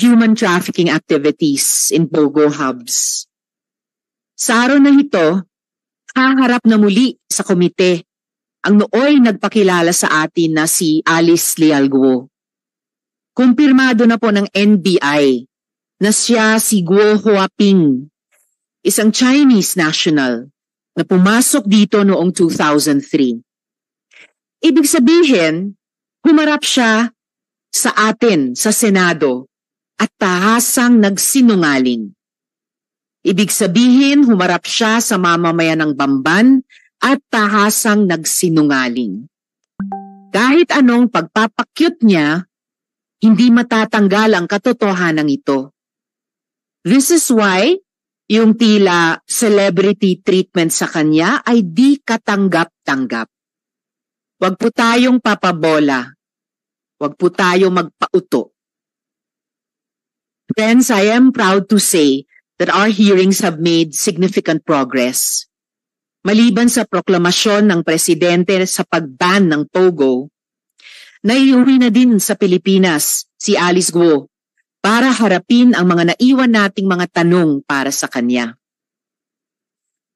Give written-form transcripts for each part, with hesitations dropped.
human trafficking activities in Pogo hubs. Sa araw na ito, haharap na muli sa komite ang nooy nagpakilala sa atin na si Alice Leal Guo. Kumpirmado na po ng NBI na siya si Guo Huaping, isang Chinese national na pumasok dito noong 2003. Ibig sabihin, humarap siya sa atin sa Senado at tahasang nagsinungaling. Ibig sabihin, humarap siya sa mamamayan ng Bamban at tahasang nagsinungaling. Kahit anong pagpapakyut niya, hindi matatanggal ang katotohanan ito. This is why yung tila celebrity treatment sa kanya ay di katanggap-tanggap. Huwag po tayong papabola. Huwag po tayong magpauto. Friends, I am proud to say that our hearings have made significant progress. Maliban sa proklamasyon ng presidente sa pag-ban ng Pogo, naiuwi na din sa Pilipinas si Alice Guo para harapin ang mga naiwan nating mga tanong para sa kanya.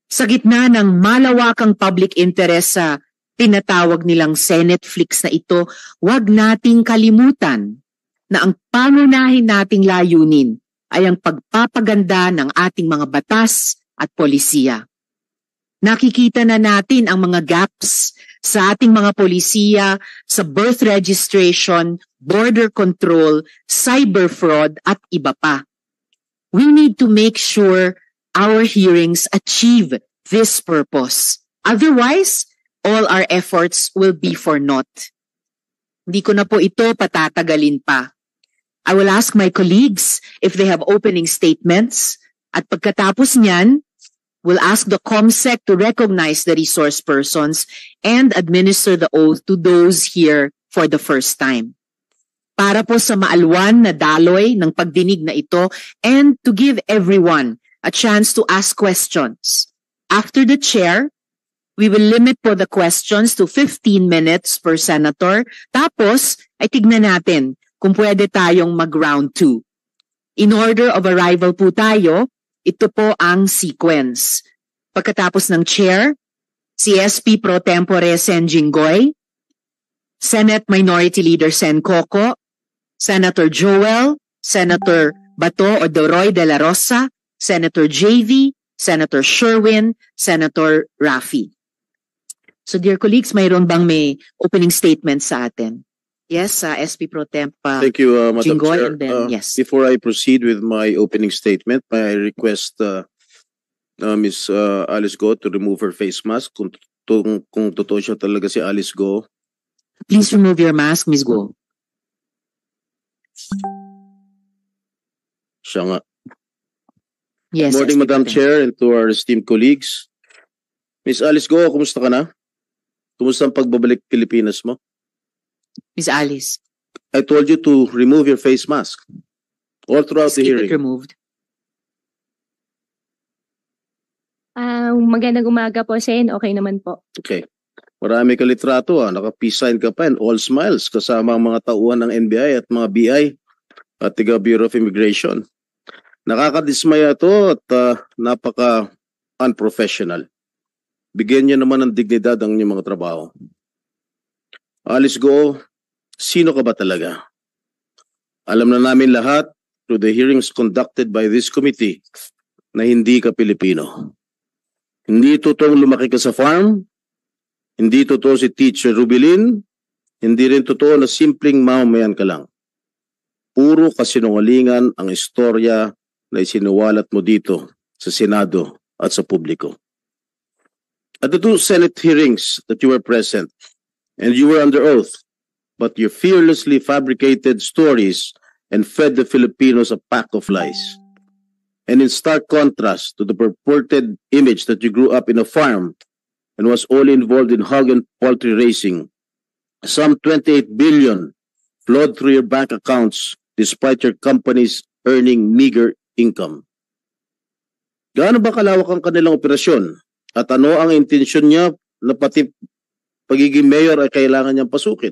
Sa gitna ng malawakang public interest sa tinatawag nilang Senetflix na ito, huwag nating kalimutan na ang pangunahin nating layunin ay ang pagpapaganda ng ating mga batas at polisiya. Nakikita na natin ang mga gaps sa ating mga polisiya sa birth registration, border control, cyber fraud at iba pa. We need to make sure our hearings achieve this purpose. Otherwise, all our efforts will be for naught. Hindi ko na po ito patatagalin pa. I will ask my colleagues if they have opening statements at pagkatapos niyan, we'll ask the COMSEC to recognize the resource persons and administer the oath to those here for the first time. Para po sa maalwan na daloy ng pagdinig na ito and to give everyone a chance to ask questions. After the chair, we will limit po the questions to 15 minutes per senator. Tapos, ay tignan natin kung pwede tayong mag-round 2. In order of arrival po tayo, ito po ang sequence. Pagkatapos ng chair, si SP Pro Tempore Sen Jinggoy, Senate Minority Leader Sen Coco, Senator Joel, Senator Bato Odoroy de la Rosa, Senator JV, Senator Sherwin, Senator Raffy. So dear colleagues, mayroon bang may opening statement sa atin? Yes, SP Pro Temp Thank you, Madam Jinggoy, Chair. and then, yes. Before I proceed with my opening statement, may I request Ms. Alice Go to remove her face mask. Kung totoo siya talaga si Alice Go. Please remove your mask, Ms. Go. Siya nga. Yes, Good morning, SP Madam Pro Temp. Chair, and to our esteemed colleagues. Ms. Alice Go, kumusta ka na? Kumusta ang pagbabalik Pilipinas mo? Ms. Alice, I told you to remove your face mask all throughout the keep it hearing. removed. Magandang umaga po, Sen. Okay naman po. Okay. Marami ka litrato naka-peace sign ka pa and all smiles kasama ang mga tauhan ng NBI at mga BI at tiga Bureau of Immigration. Nakakadismaya to at napaka-unprofessional. Bigyan niyo naman ng dignidad ang inyong mga trabaho. Alice Go, sino ka ba talaga? Alam na namin lahat through the hearings conducted by this committee na hindi ka Pilipino. Hindi totoong lumaki ka sa farm, hindi totoo si Teacher Rubilin, hindi rin totoo na simpleng mamamayan ka lang. Puro kasinungalingan ang istorya na isinuwalat mo dito sa Senado at sa publiko. At the two Senate hearings that you were present, and you were under oath, but you fearlessly fabricated stories and fed the Filipinos a pack of lies. And in stark contrast to the purported image that you grew up in a farm and was only involved in hog and poultry raising, some 28 billion flowed through your bank accounts despite your companies earning meager income. Gaano ba kalawak ang kanilang operasyon? At ano ang intensyon niya na pati pagiging mayor ay kailangan niyang pasukin?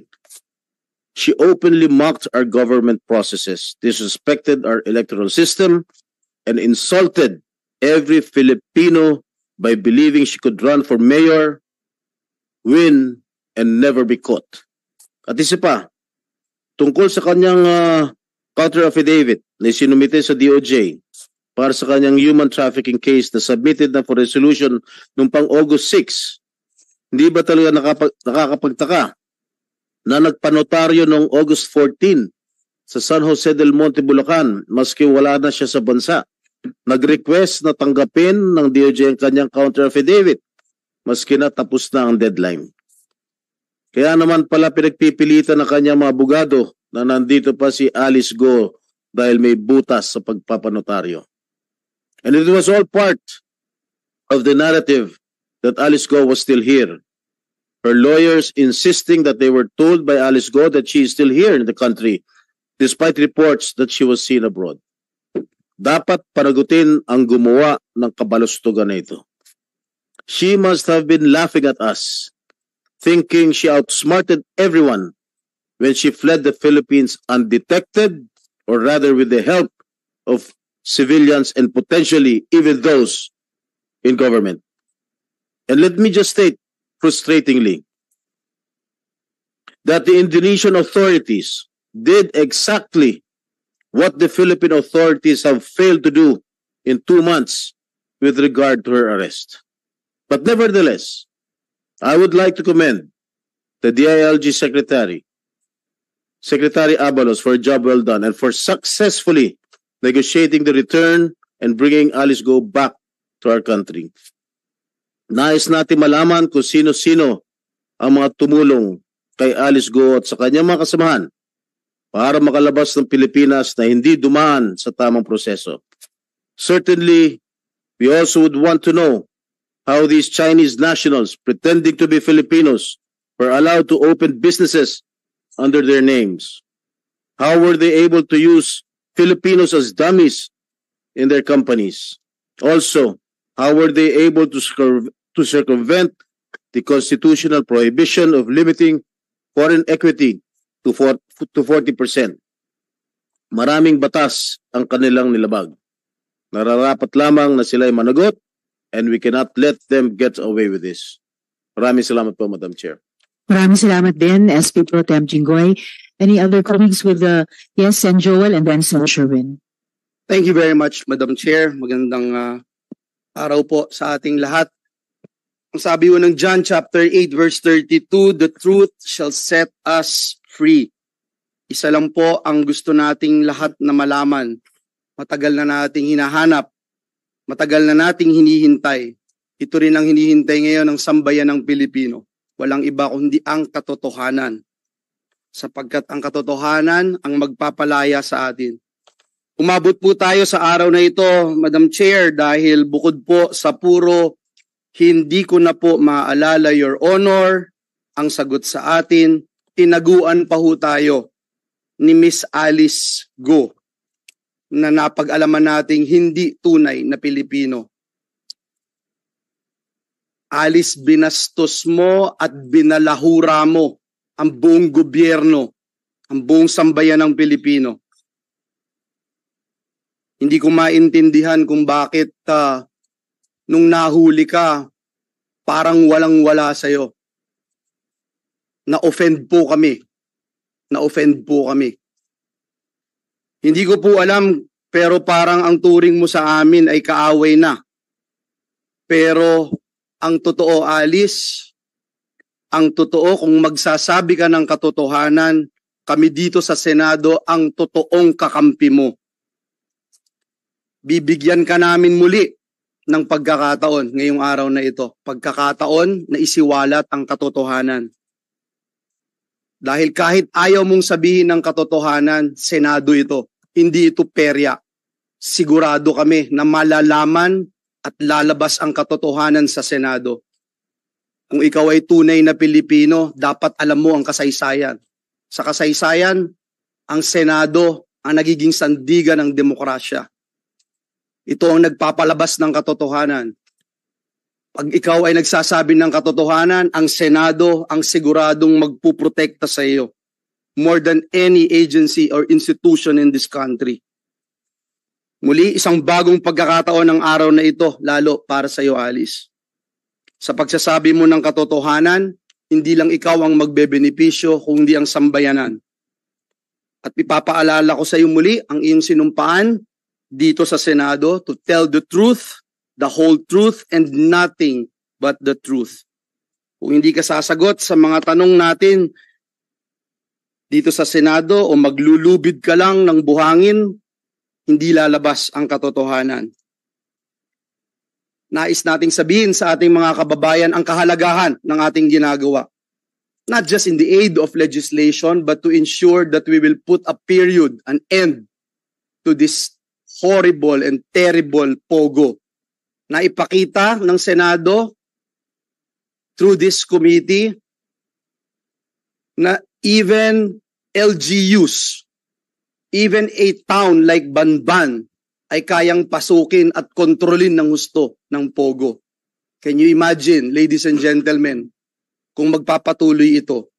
She openly mocked our government processes, disrespected our electoral system, and insulted every Filipino by believing she could run for mayor, win, and never be caught. At isa pa, tungkol sa kanyang counter affidavit na sinumite sa DOJ para sa kanyang human trafficking case na submitted na for resolution noong pang August 6, hindi ba talaga nakakapagtaka na nagpanotaryo noong August 14 sa San Jose del Monte, Bulacan, maski wala na siya sa bansa. Nag-request na tanggapin ng DOJ ang kanyang counter affidavit, maski na tapos na ang deadline. Kaya naman pala pinagpipilitan ng kanyang mga abogado na nandito pa si Alice Go dahil may butas sa pagpapanotaryo. And it was all part of the narrative that Alice Go was still here. Her lawyers insisting that they were told by Alice Go that she is still here in the country despite reports that she was seen abroad. Dapat panagutin ang gumawa ng kabalustugan na ito. She must have been laughing at us, thinking she outsmarted everyone when she fled the Philippines undetected, or rather with the help of civilians and potentially even those in government. And let me just state frustratingly that the Indonesian authorities did exactly what the Philippine authorities have failed to do in 2 months with regard to her arrest. But nevertheless, I would like to commend the DILG Secretary Abalos, for a job well done and for successfully negotiating the return and bringing Alice Go back to our country. Nais natin malaman kung sino-sino ang mga tumulong kay Alice Go at sa kanyang mga kasamahan para makalabas ng Pilipinas na hindi dumaan sa tamang proseso. Certainly, we also would want to know how these Chinese nationals pretending to be Filipinos were allowed to open businesses under their names. How were they able to use Filipinos as dummies in their companies? Also, how were they able to circumvent the constitutional prohibition of limiting foreign equity to 40%. Maraming batas ang kanilang nilabag. Nararapat lamang na sila ay managot and we cannot let them get away with this. Maraming salamat po, Madam Chair. Maraming salamat din, SP Pro Tem Jinggoy. Any other colleagues with yes, Sen Joel and then Sen Sherwin? Thank you very much, Madam Chair. Magandang araw po sa ating lahat. Ang sabi ng John chapter 8 verse 32, the truth shall set us free. Isa lang po ang gusto nating lahat na malaman. Matagal na nating hinahanap. Matagal na nating hinihintay. Ito rin ang hinihintay ngayon ng sambayan ng Pilipino. Walang iba kundi ang katotohanan. Sapagkat ang katotohanan ang magpapalaya sa atin. Umabot po tayo sa araw na ito, Madam Chair, dahil bukod po sa puro hindi ko na po maalala, Your Honor, ang sagot sa atin, tinaguan pa ho tayo ni Miss Alice Go na napag-alaman nating hindi tunay na Pilipino. Alice, binastos mo at binalahura mo ang buong gobyerno, ang buong sambayan ng Pilipino. Hindi ko maintindihan kung bakit nung nahuli ka, parang walang-wala sa'yo. Na-offend po kami. Na-offend po kami. Hindi ko po alam, pero parang ang turing mo sa amin ay kaaway na. Pero ang totoo, Alice, ang totoo, kung magsasabi ka ng katotohanan, kami dito sa Senado ang totoong kakampi mo. Bibigyan ka namin muli ng pagkakataon ngayong araw na ito. Pagkakataon na isiwalat ang katotohanan. Dahil kahit ayaw mong sabihin ng katotohanan, Senado ito. Hindi ito perya. Sigurado kami na malalaman at lalabas ang katotohanan sa Senado. Kung ikaw ay tunay na Pilipino, dapat alam mo ang kasaysayan. Sa kasaysayan, ang Senado ang nagiging sandigan ng demokrasya. Ito ang nagpapalabas ng katotohanan. Pag ikaw ay nagsasabi ng katotohanan, ang Senado ang siguradong magpuprotekta sa iyo. more than any agency or institution in this country. Muli, isang bagong pagkakataon ng araw na ito, lalo para sa iyo, Alice. Sa pagsasabi mo ng katotohanan, hindi lang ikaw ang magbebenepisyo, kundi ang sambayanan. At ipapaalala ko sa iyo muli ang iyong sinumpaan dito sa Senado to tell the truth, the whole truth, and nothing but the truth. Kung hindi ka sasagot sa mga tanong natin dito sa Senado o maglulubid ka lang ng buhangin, hindi lalabas ang katotohanan. Nais nating sabihin sa ating mga kababayan ang kahalagahan ng ating ginagawa. Not just in the aid of legislation, but to ensure that we will put a period, an end to this horrible and terrible pogo na ipakita ng Senado through this committee na even LGUs, even a town like Banban ay kayang pasukin at kontrolin ng husto ng pogo. Can you imagine, ladies and gentlemen, kung magpapatuloy ito?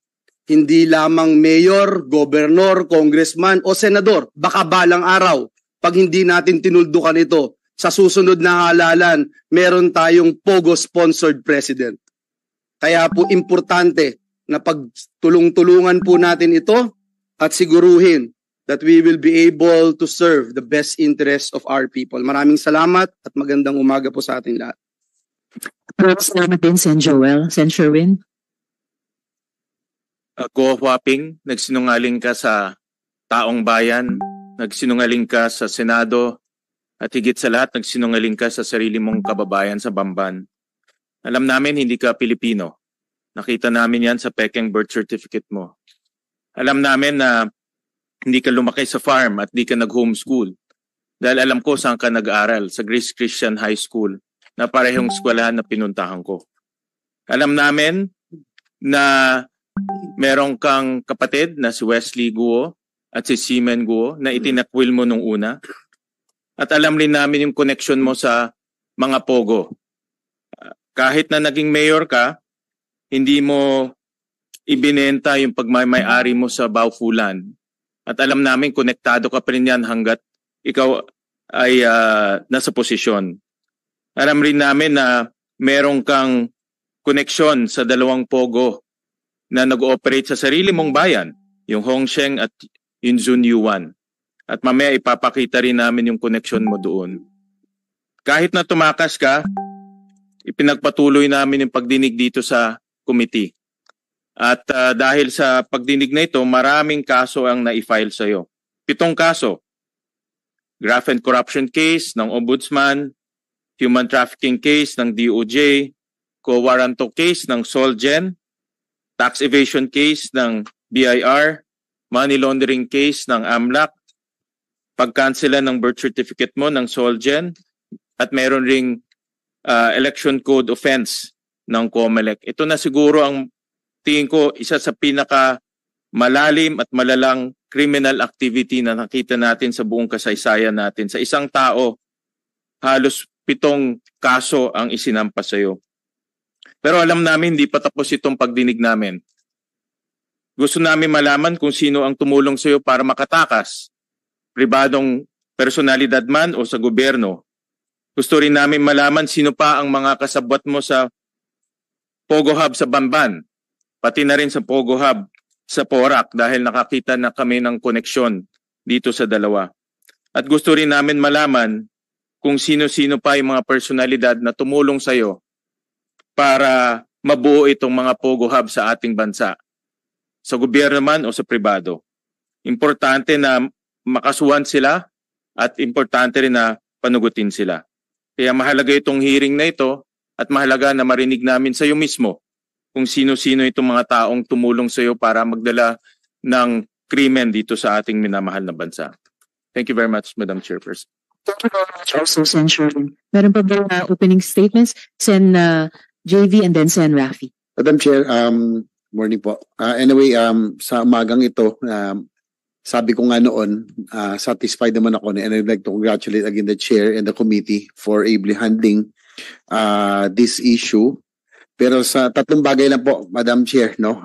Hindi lamang mayor, gobernador, congressman o senador, baka balang araw, pag hindi natin tinuldukan ito, sa susunod na halalan, meron tayong pogo-sponsored president. Kaya po importante na pagtulong-tulungan po natin ito at siguruhin that we will be able to serve the best interests of our people. Maraming salamat at magandang umaga po sa ating lahat. Salamat din, Sen. Joel. Sen. Sherwin? Go Huaping, nagsinungaling ka sa taong bayan, nagsinungaling ka sa Senado, at higit sa lahat, nagsinungaling ka sa sarili mong kababayan sa Bamban. Alam namin hindi ka Pilipino. Nakita namin yan sa pekeng birth certificate mo. Alam namin na hindi ka lumaki sa farm at di ka nag-homeschool. Dahil alam ko saan ka nag-aaral, sa Grace Christian High School, na parehong eskwelahan na pinuntahan ko. Alam namin na merong kang kapatid na si Wesley Guo at si Seaman Guo na itinakwil mo nung una. At alam rin namin yung connection mo sa mga pogo. Kahit na naging mayor ka, hindi mo ibinenta yung pagmamay-ari mo sa Baufulan. At alam namin, konektado ka pa rin yan hanggat ikaw ay nasa posisyon. Alam rin namin na merong kang koneksyon sa dalawang pogo na nag-ooperate sa sarili mong bayan, yung Hongsheng at yung Zunyuan. At mamaya ipapakita rin namin yung koneksyon mo doon. Kahit na tumakas ka, ipinagpatuloy namin yung pagdinig dito sa committee. At dahil sa pagdinig na ito, maraming kaso ang na-file sa iyo. 7 kaso. Graft and corruption case ng Ombudsman, human trafficking case ng DOJ, co-warranto case ng Solgen, tax evasion case ng BIR, money laundering case ng AMLAC, pagkansela ng birth certificate mo ng Solgen, at meron ring election code offense ng COMELEC. Ito na siguro ang tingin ko isa sa pinaka malalim at malalang criminal activity na nakita natin sa buong kasaysayan natin. Sa isang tao, halos 7 kaso ang isinampas sa iyo. Pero alam namin hindi pa tapos itong pagdinig namin. Gusto namin malaman kung sino ang tumulong sa iyo para makatakas. Pribadong personalidad man o sa gobyerno. Gusto rin namin malaman sino pa ang mga kasabwat mo sa Pogo Hub sa Bamban. Pati na rin sa Pogo Hub sa Porac dahil nakakita na kami ng koneksyon dito sa dalawa. At gusto rin namin malaman kung sino-sino pa yung mga personalidad na tumulong sa iyo para mabuo itong mga Pogo Hub sa ating bansa. Sa gobyerno man o sa pribado. Importante na makasuhan sila at importante rin na panugutin sila. Kaya mahalaga itong hearing na ito at mahalaga na marinig namin sa iyo mismo kung sino-sino itong mga taong tumulong sa iyo para magdala ng krimen dito sa ating minamahal na bansa. Thank you very much, Madam Chairperson. Thank you very much also, Sen. Sherwin. Meron pa ba opening statements? Sen. JV and then Sen. Rafi. Madam Chair, morning po. Anyway, sa umagang ito, sabi ko nga noon, satisfied naman ako and I'd like to congratulate again the Chair and the committee for ably handling this issue. Pero sa 3 bagay lang po, Madam Chair, no?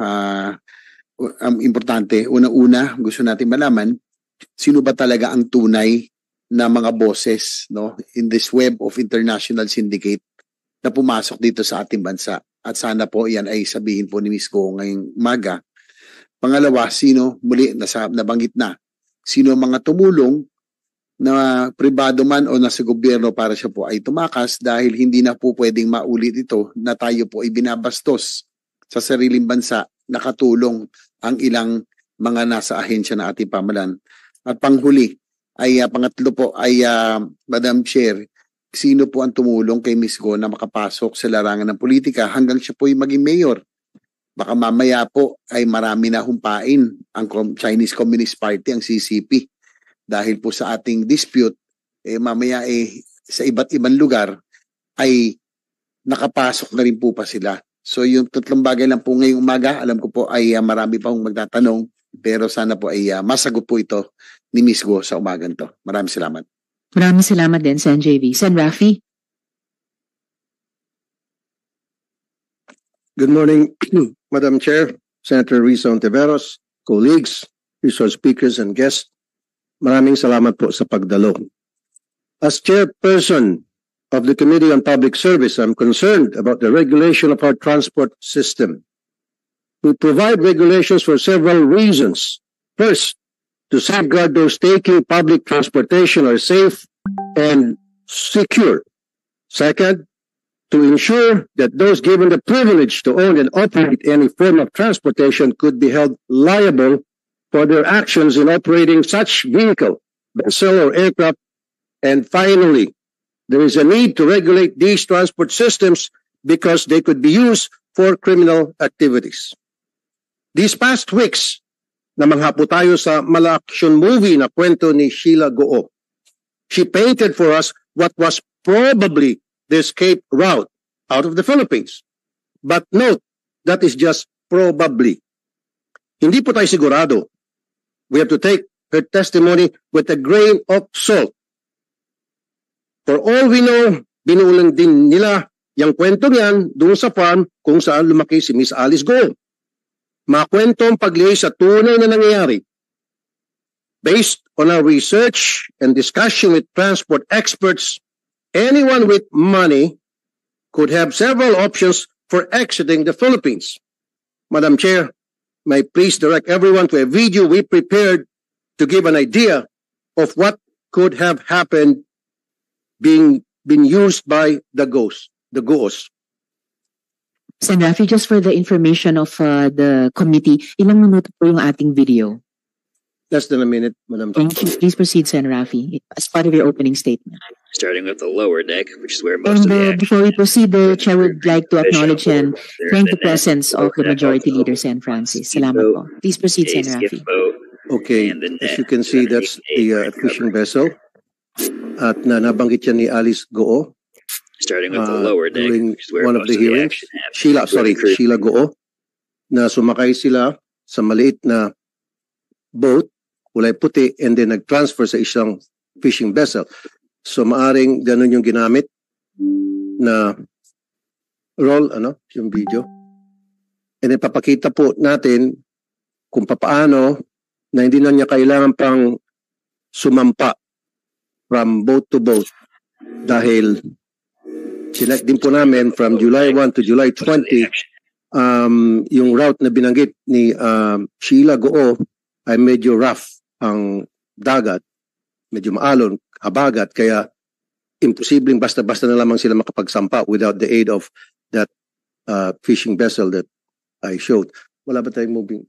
importante, unang-una, gusto natin malaman, sino ba talaga ang tunay na mga boses, no, in this web of international syndicate na pumasok dito sa ating bansa. At sana po yan ay sabihin po ni Ms. Go ngayong umaga. Pangalawa, sino, muli, nabanggit na, sino ang mga tumulong na pribado man o nasa gobyerno para siya po ay tumakas dahil hindi na po pwedeng maulit ito na tayo po ay binabastos sa sariling bansa, nakatulong ang ilang mga nasa ahensya na ating pamalan. At panghuli, ay pangatlo po ay Madam Chair, sino po ang tumulong kay Ms. Go na makapasok sa larangan ng politika hanggang siya po ay maging mayor? Baka mamaya po ay marami na humpain ang Chinese Communist Party, ang CCP. Dahil po sa ating dispute, mamaya sa iba't ibang lugar ay nakapasok na rin po pa sila. So yung tatlong bagay lang po ngayong umaga, alam ko po ay marami pa akong magtatanong, pero sana po ay masagot po ito ni Ms. Go sa umagang to. Maraming salamat. Maraming salamat din, Sen. JV. Sen. Rafi? Good morning, Madam Chair, Senator Risa Ontiveros, colleagues, resource speakers, and guests. Maraming salamat po sa pagdalo. As chairperson of the Committee on Public Service, I'm concerned about the regulation of our transport system. We provide regulations for several reasons. First, to safeguard those taking public transportation are safe and secure. Second, to ensure that those given the privilege to own and operate any form of transportation could be held liable for their actions in operating such vehicle, vessel, or aircraft. And finally, there is a need to regulate these transport systems because they could be used for criminal activities. These past weeks, namangha po tayo sa mala-action movie na kwento ni Sheila Goo. She painted for us what was probably the escape route out of the Philippines. But note, that is just probably. Hindi po tayo sigurado. We have to take her testimony with a grain of salt. For all we know, binuulan din nila yung kwentong yan doon sa farm kung saan lumaki si Miss Alice Go. Mga kwentong paglihis sa tunay na nangyayari. Based on our research and discussion with transport experts, anyone with money could have several options for exiting the Philippines. Madam Chair, may I please direct everyone to a video we prepared to give an idea of what could have happened been used by the Goos. Sen. Rafi, just for the information of the committee, ilang minuto po yung ating video? Less than a minute, Madam Chair. Thank you. Please proceed, Sen. Rafi, as part of your opening statement. Starting with the lower deck, which is where most of the action. Before we proceed, the Chair would like to acknowledge and thank the presence of the Majority Leader, Sen. Francis. Salamat po. Please proceed, Sen. Rafi. Okay, as you can see, that's the fishing vessel. At nabanggit yan ni Alice Goo. Starting with the lower deck, during which is where one of most the of the hearings, action happens. Sheila Goo, na sumakay sila sa maliit na boat, kulay puti, and then nag-transfer sa isang fishing vessel. So maaring ganun yung ginamit na roll, yung video. And then papakita po natin kung papaano na hindi na niya kailangan pang sumampa from boat to boat dahil sinek din po namin from July 1 to July 20 yung route na binanggit ni Sheila Goo ay medyo rough ang dagat, medyo maalon, habagat, kaya imposibleng basta-basta na lamang sila makapagsampa without the aid of that fishing vessel that I showed. Wala ba tayong moving?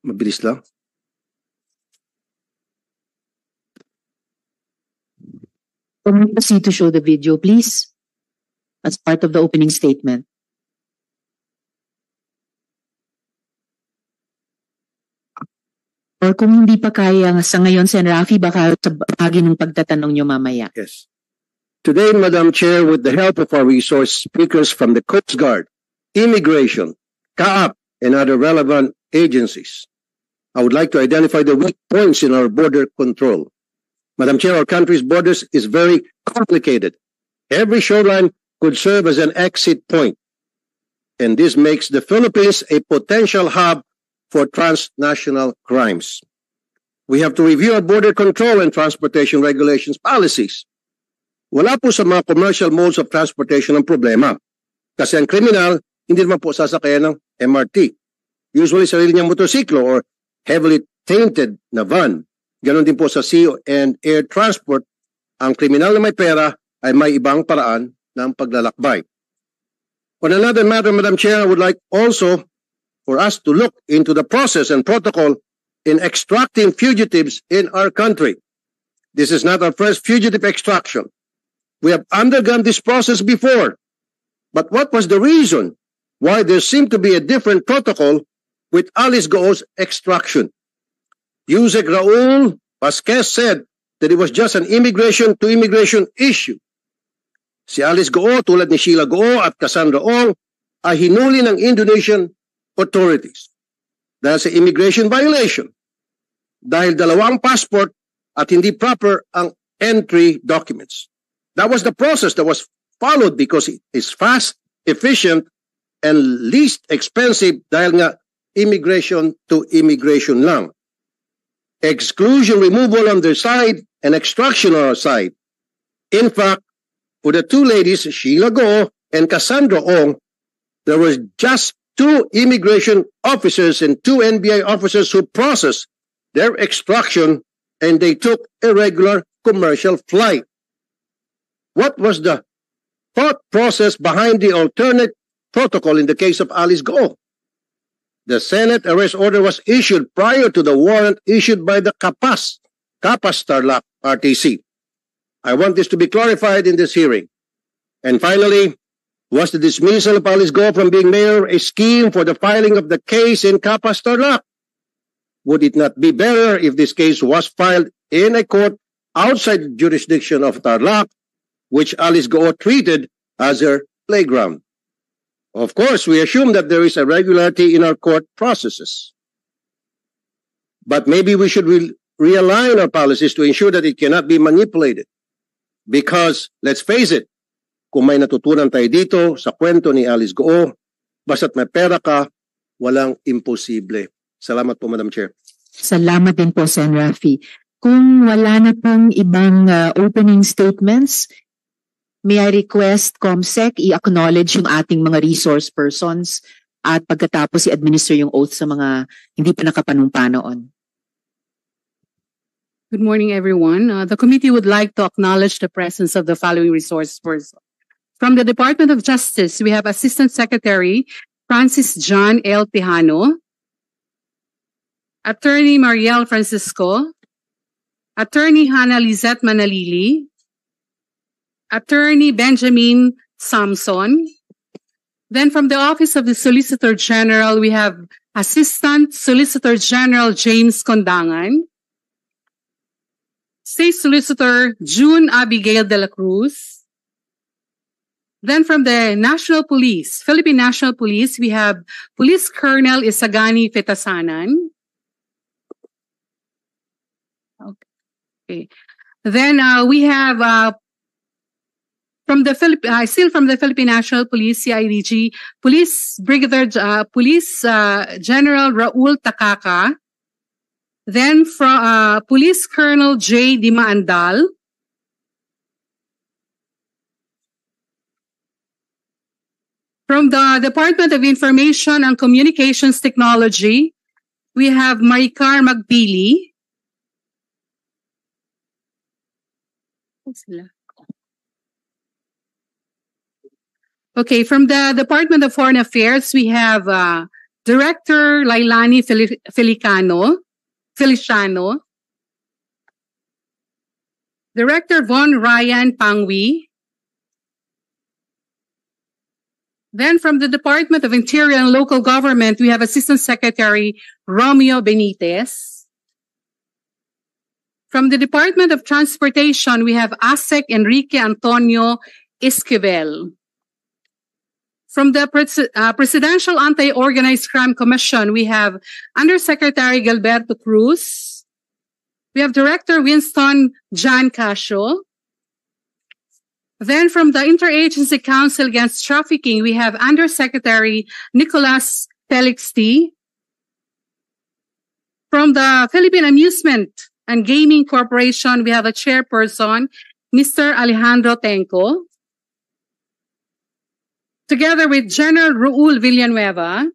Mabilis lang. Can we proceed to show the video, please? As part of the opening statement. Or kung hindi pa kaya sa ngayon, Sen. Rafi, baka sa bahagi ng pagtatanong nyo mamaya. Yes. Today, Madam Chair, with the help of our resource speakers from the Coast Guard, Immigration, CAAP, and other relevant agencies, I would like to identify the weak points in our border control. Madam Chair, our country's borders is very complicated. Every shoreline could serve as an exit point. And this makes the Philippines a potential hub for transnational crimes. We have to review our border control and transportation regulations policies. Wala po sa mga commercial modes of transportation ang problema. Kasi ang criminal, hindi naman po sasakayan ng MRT. Usually sarili niyang motorsiklo or heavily tainted na van. Ganon din po sa sea and air transport. Ang kriminal na may pera ay may ibang paraan ng paglalakbay. On another matter, Madam Chair, I would like also for us to look into the process and protocol in extracting fugitives in our country. This is not our first fugitive extraction. We have undergone this process before. But what was the reason why there seemed to be a different protocol with Alice Go's extraction? Yusek Raul Vasquez said that it was just an immigration-to-immigration issue. Si Alice Go, tulad ni Sheila Go at Cassandra Ong, ay hinuli ng Indonesian authorities dahil sa immigration violation. Dahil dalawang passport at hindi proper ang entry documents. That was the process that was followed because it is fast, efficient, and least expensive dahil nga immigration to immigration lang. Exclusion removal on their side and extraction on our side. In fact, for the two ladies, Sheila Go and Cassandra Ong, there was just 2 immigration officers and 2 NBI officers who processed their extraction and they took a regular commercial flight. What was the thought process behind the alternate protocol in the case of Alice Go? The Senate arrest order was issued prior to the warrant issued by the Capas Tarlac RTC. I want this to be clarified in this hearing. And finally, was the dismissal of Alice Go from being mayor a scheme for the filing of the case in Capas Tarlac? Would it not be better if this case was filed in a court outside the jurisdiction of Tarlac, which Alice Go treated as her playground? Of course, we assume that there is a regularity in our court processes. But maybe we should realign our policies to ensure that it cannot be manipulated. Because, let's face it, kung may natutunan tayo dito sa kwento ni Alice Go, basta't may pera ka, walang imposible. Salamat po, Madam Chair. Salamat din po, Sen. Rafi. Kung wala na pong ibang opening statements, may I request COMSEC i-acknowledge yung ating mga resource persons at pagkatapos i-administer yung oath sa mga hindi pa nakapanumpa noon. Good morning, everyone. The committee would like to acknowledge the presence of the following resource persons. From the Department of Justice, we have Assistant Secretary Francis John L. Tejano, Attorney Mariel Francisco, Attorney Hannah Lizette Manalili, Attorney Benjamin Samson. Then from the Office of the Solicitor General, we have Assistant Solicitor General James Condangan, State Solicitor June Abigail de la Cruz. Then from the National Police, Philippine National Police, we have Police Colonel Isagani Fetasanan. Okay. Then we have still from the Philippine National Police, CIDG, Police General Raul Takaka. Then from Police Colonel J. Dimaandal. From the Department of Information and Communications Technology, we have Maricar Magpili. Okay, from the Department of Foreign Affairs, we have Director Lailani Feliciano, Director Von Ryan Pangwi. Then from the Department of Interior and Local Government, we have Assistant Secretary Romeo Benitez. From the Department of Transportation, we have ASEC Enrique Antonio Esquivel. From the Presidential Anti-Organized Crime Commission, we have Undersecretary Gilberto Cruz. We have Director Winston John Casio. Then from the Interagency Council Against Trafficking, we have Undersecretary Nicolas Felix T. From the Philippine Amusement and Gaming Corporation, we have a chairperson, Mr. Alejandro Tenco. Together with General Raul Villanueva,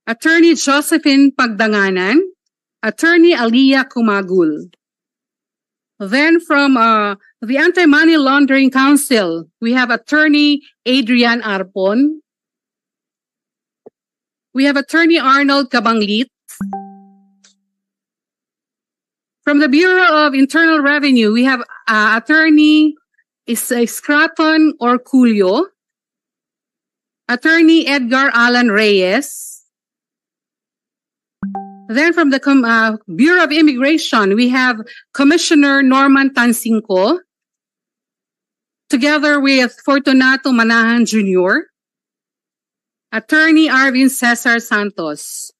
Attorney Josephine Pagdanganan, Attorney Aliyah Kumagul. Then from the Anti-Money Laundering Council, we have Attorney Adrian Arpon. We have Attorney Arnold Cabanglit. From the Bureau of Internal Revenue, we have Attorney Scraton Orculio, Attorney Edgar Alan Reyes. Then from the Bureau of Immigration, we have Commissioner Norman Tansinco, together with Fortunato Manahan Jr., Attorney Arvin Cesar Santos.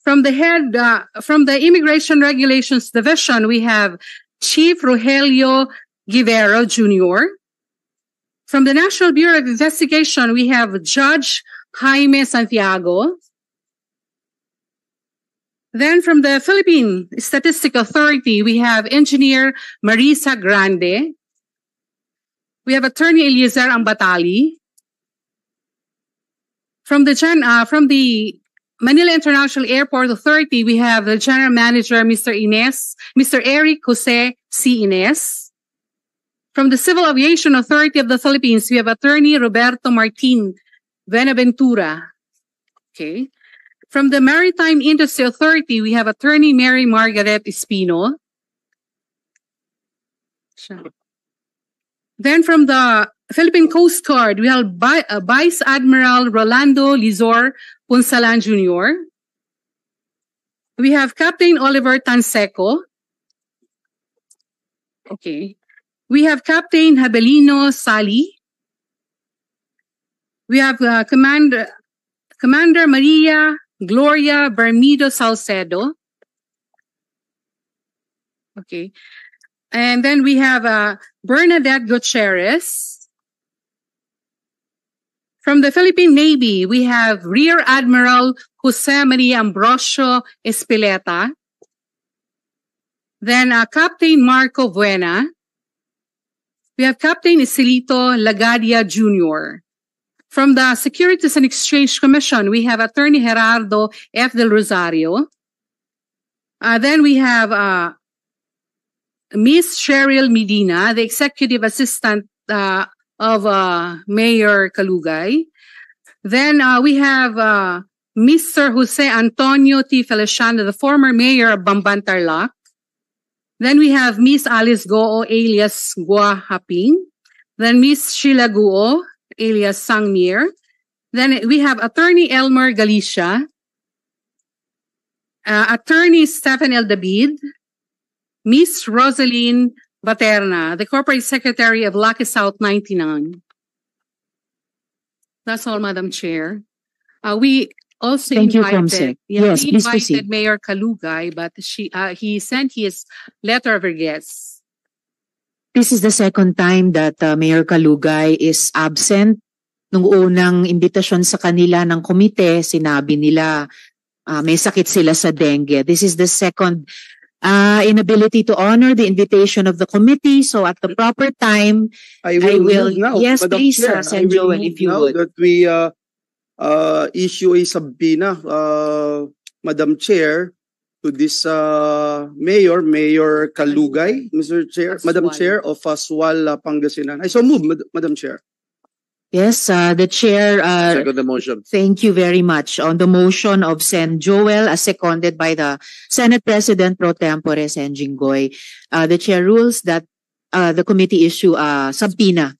From the Immigration Regulations Division, we have Chief Rogelio Guivero Jr. From the National Bureau of Investigation, we have Judge Jaime Santiago. Then from the Philippine Statistical Authority, we have Engineer Marisa Grande. We have Attorney Eliezer Ambatali. From the Manila International Airport Authority, we have the General Manager, Mr. Eric Jose C. Ines. From the Civil Aviation Authority of the Philippines, we have Attorney Roberto Martin Benaventura. Okay. From the Maritime Industry Authority, we have Attorney Mary Margaret Espino. Then from the Philippine Coast Guard, we have Vice Admiral Rolando Lizor Punsalan Jr. We have Captain Oliver Tanseco. Okay. We have Captain Habelino Sali. We have Commander Maria Gloria Bermido Salcedo. Okay. And then we have Bernadette Gutierrez. From the Philippine Navy, we have Rear Admiral Jose Maria Ambrosio Espileta. Then Captain Marco Buena. We have Captain Isilito Lagadia Jr. From the Securities and Exchange Commission, we have Attorney Gerardo F. Del Rosario. Then we have Miss Cheryl Medina, the Executive Assistant of Mayor Kalugay. Then we have Mr. Jose Antonio T. Feliciano, the former Mayor of Bamban Tarlac. Then we have Miss Alice Goo alias Gua Haping. Then Miss Sheila Guo alias Sangmir. Then we have Attorney Elmer Galicia, Attorney Stephen L. David, Miss Rosaline Baterna, the Corporate Secretary of Lucky South 99. That's all, Madam Chair. We also Thank you, invited, Comsec. Yes, we please invited proceed. Mayor Kalugay, but he sent his letter of regrets. This is the second time that Mayor Kalugay is absent. Nung unang imbitasyon sa kanila ng komite, sinabi nila may sakit sila sa dengue. This is the second inability to honor the invitation of the committee. So at the proper time, I will move now, yes, Madam please, Chair. Sen. Joel, if you Now would. that we issue a subpoena, Madam Chair, to this Mayor Kalugay, Mr. Chair, Madam Chair of Sual, Pangasinan. I so move, Madam Chair. Yes, the chair. Second the motion. Thank you very much. On the motion of Sen. Joel, as seconded by the Senate President Pro Tempore, Sen. Jinggoy, the chair rules that the committee issue a subpoena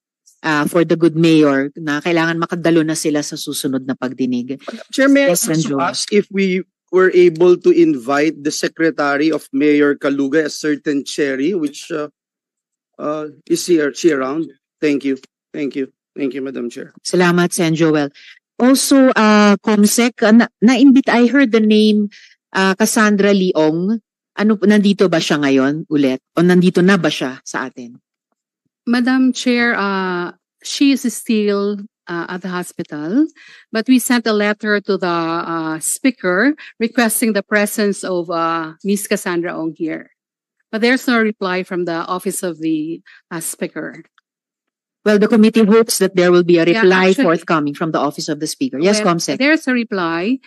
for the good mayor na kailangan makadalo na sila sa susunod na pagdinig. Chair, may I Yes, Sen. Joel. ask if we were able to invite the Secretary of Mayor Kalugay, a certain Cherry, which is she around? Thank you. Thank you. Thank you, Madam Chair. Salamat, Sen. Joel. Also, Comsec, na-invite, I heard the name Cassandra Leong. Nandito ba siya ngayon ulit? O nandito na ba siya sa atin? Madam Chair, she is still at the hospital, but we sent a letter to the speaker requesting the presence of Ms. Cassandra Ong here. But there's no reply from the office of the speaker. Well, the committee hopes that there will be a Yeah, reply actually- forthcoming from the office of the speaker. Yes, Well, Comsec. there's a reply.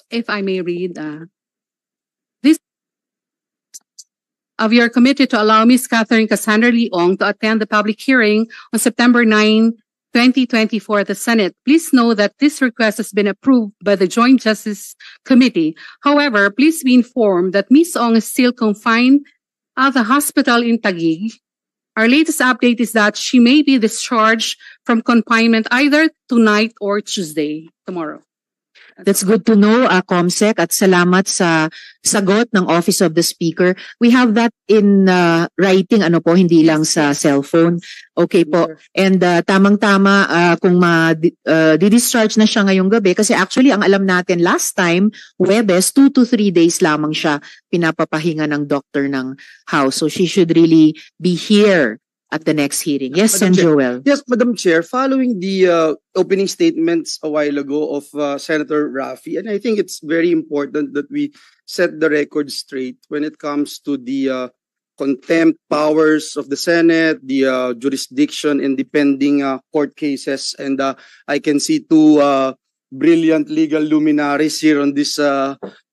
If I may read, this of your committee to allow Ms. Catherine Cassandra Leong to attend the public hearing on September 9, 2024 at the Senate. Please know that this request has been approved by the Joint Justice Committee. However, please be informed that Ms. Ong is still confined at the hospital in Taguig. Our latest update is that she may be discharged from confinement either tonight or Tuesday, tomorrow. That's good to know, Comsec, at salamat sa sagot ng Office of the Speaker. We have that in writing, hindi lang sa cellphone. Okay po. And tamang-tama kung di-discharge na siya ngayong gabi, kasi actually ang alam natin last time, Huwebes, 2 to 3 days lamang siya pinapapahinga ng doctor ng house. So she should really be here at the next hearing. Yes, Sen. Madam Chair. Joel. Yes, Madam Chair, following the opening statements a while ago of Senator Raffy, and I think it's very important that we set the record straight when it comes to the contempt powers of the Senate, the jurisdiction in the pending court cases, and I can see two brilliant legal luminaries here on this